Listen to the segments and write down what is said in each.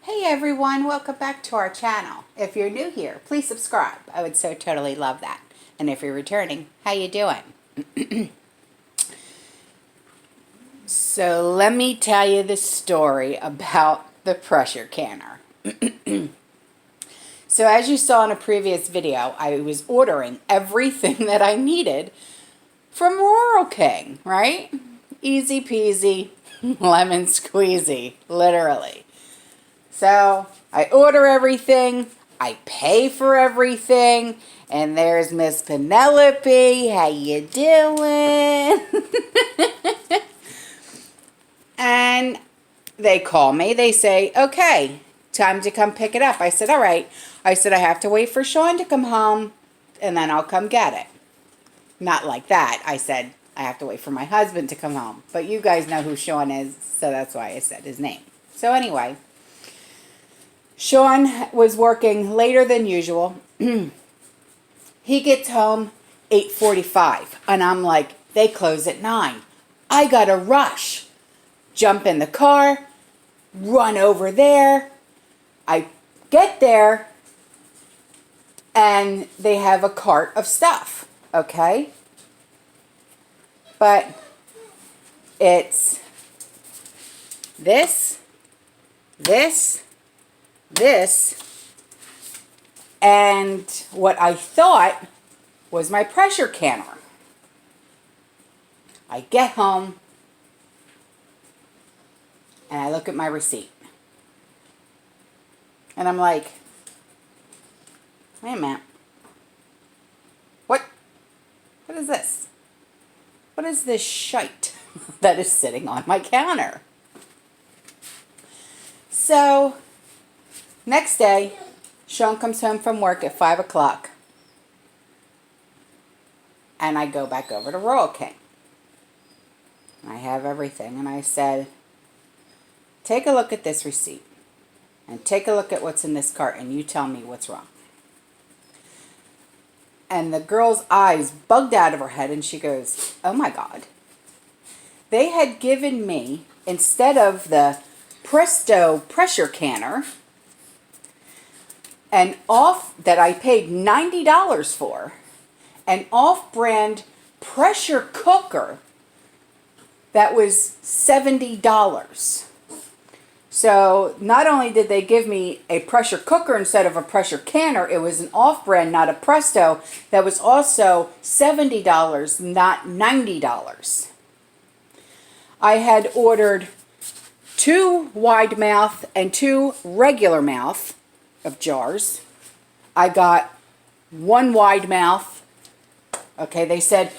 Hey everyone, welcome back to our channel. If you're new here, please subscribe. I would so totally love that. And if you're returning, how you doing? So let me tell you the story about the pressure canner. So as you saw in a previous video, I was ordering everything that I needed from Rural King, right? Easy peasy, lemon squeezy, literally. So I order everything, I pay for everything, and there's Miss Penelope. How you doing? And they call me. They say, okay, time to come pick it up. I said, all right. I said, I have to wait for Sean to come home, and then I'll come get it. Not like that. I said, I have to wait for my husband to come home. But you guys know who Sean is, so that's why I said his name. So anyway, Sean was working later than usual. He gets home 8:45, and I'm like, they close at 9. I gotta rush. Jump in the car, run over there. I get there, and they have a cart of stuff, okay? But it's this, and what I thought was my pressure canner. I get home, and I look at my receipt. And I'm like, wait a minute. What is this? What is this shite that is sitting on my counter? So, next day, Sean comes home from work at 5 o'clock. And I go back over to Rural King. I have everything. And I said, take a look at this receipt. And take a look at what's in this cart. And you tell me what's wrong. And the girl's eyes bugged out of her head. And she goes, oh my God. They had given me, instead of the Presto pressure canner, an off that I paid $90 for, an off-brand pressure cooker that was $70. So not only did they give me a pressure cooker instead of a pressure canner, it was an off-brand, not a Presto, that was also $70, not $90. I had ordered 2 wide mouth and 2 regular mouth of jars. I got 1 wide mouth. Okay, they said,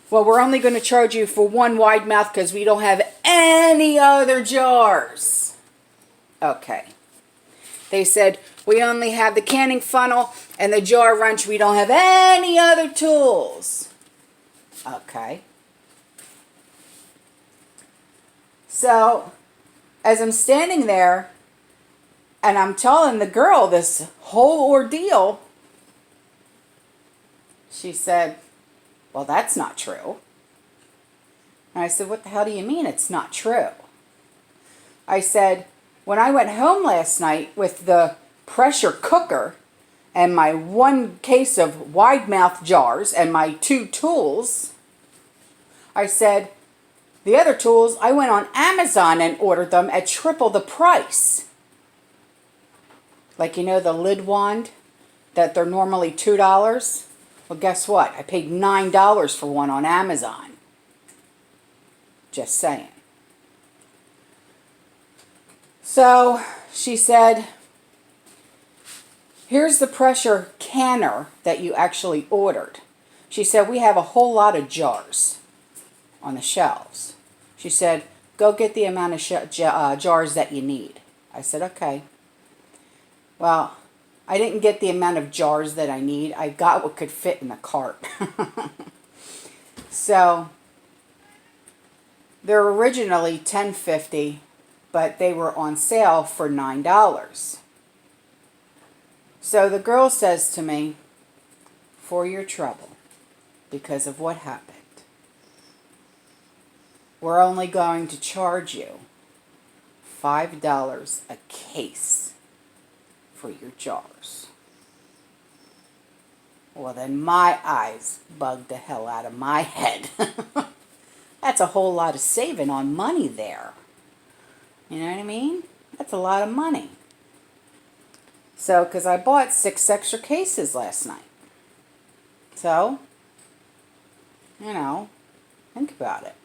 well, we're only going to charge you for 1 wide mouth because we don't have any other jars. Okay. They said, we only have the canning funnel and the jar wrench. We don't have any other tools. Okay. So, as I'm standing there, and I'm telling the girl this whole ordeal, she said, well, that's not true. And I said, what the hell do you mean it's not true? I said, when I went home last night with the pressure cooker and my 1 case of wide mouth jars and my 2 tools, I said, the other tools, I went on Amazon and ordered them at triple the price. Like, you know, the lid wand, that they're normally $2? Well, guess what? I paid $9 for one on Amazon. Just saying. So, she said, here's the pressure canner that you actually ordered. She said, we have a whole lot of jars on the shelves. She said, go get the amount of jars that you need. I said, okay. Well, I didn't get the amount of jars that I need. I got what could fit in the cart. So, they're originally $10.50, but they were on sale for $9. So the girl says to me, for your trouble, because of what happened, we're only going to charge you $5 a case for your jars. Well, then my eyes bugged the hell out of my head. That's a whole lot of saving on money there. You know what I mean? That's a lot of money. So, because I bought 6 extra cases last night. So, you know, think about it.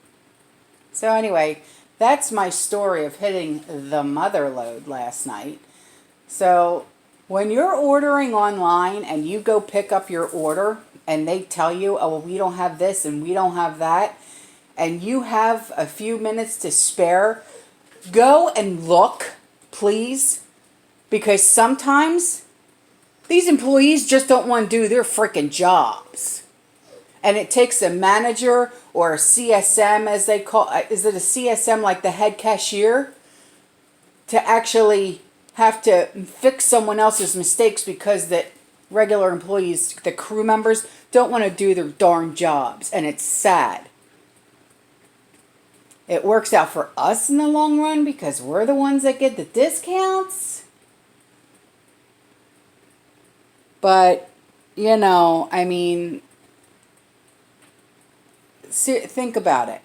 So anyway, that's my story of hitting the mother load last night. So, when you're ordering online and you go pick up your order and they tell you, oh, well, we don't have this and we don't have that, and you have a few minutes to spare, go and look, please, because sometimes these employees just don't want to do their freaking jobs. And it takes a manager or a CSM, as they call it. Is it a CSM, like the head cashier, to actually have to fix someone else's mistakes because the regular employees, the crew members, don't want to do their darn jobs. And it's sad. It works out for us in the long run because we're the ones that get the discounts. But, you know, I mean, think about it.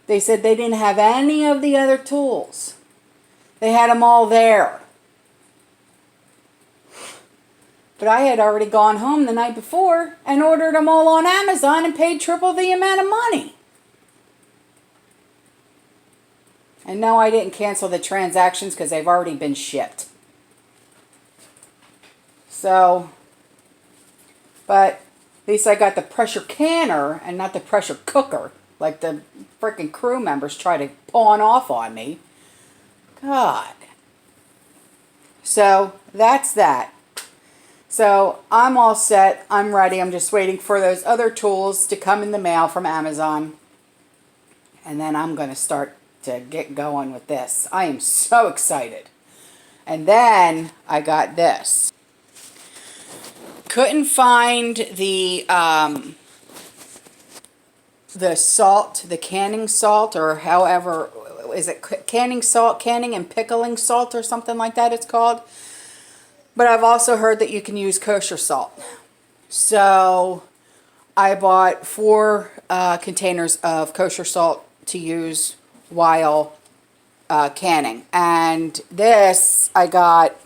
They said they didn't have any of the other tools. They had them all there. But I had already gone home the night before and ordered them all on Amazon and paid triple the amount of money. And no, I didn't cancel the transactions because they've already been shipped. So, but at least I got the pressure canner and not the pressure cooker, like the freaking crew members try to pawn off on me. God. So, that's that. So, I'm all set. I'm ready. I'm just waiting for those other tools to come in the mail from Amazon. And then I'm going to start to get going with this. I am so excited. And then I got this. Couldn't find the salt, the canning salt, or however, is it canning salt, canning and pickling salt or something like that it's called. But I've also heard that you can use kosher salt. So I bought 4 containers of kosher salt to use while canning. And this I got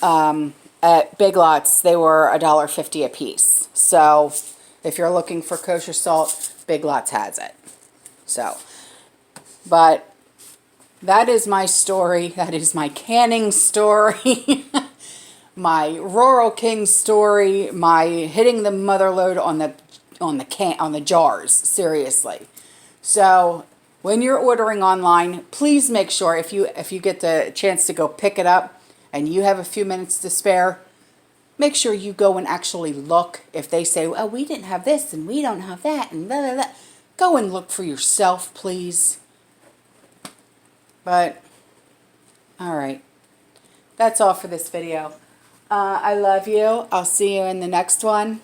at Big Lots. They were $1.50 a piece. So if you're looking for kosher salt, Big Lots has it. So, but that is my story. That is my canning story. My Rural King story. My hitting the mother load on the jars. Seriously. So when you're ordering online, please make sure if you get the chance to go pick it up and you have a few minutes to spare, make sure you go and actually look. If they say, oh, we didn't have this and we don't have that and blah, blah, blah, go and look for yourself, please. But, all right. That's all for this video. I love you. I'll see you in the next one.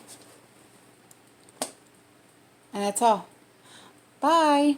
And that's all. Bye.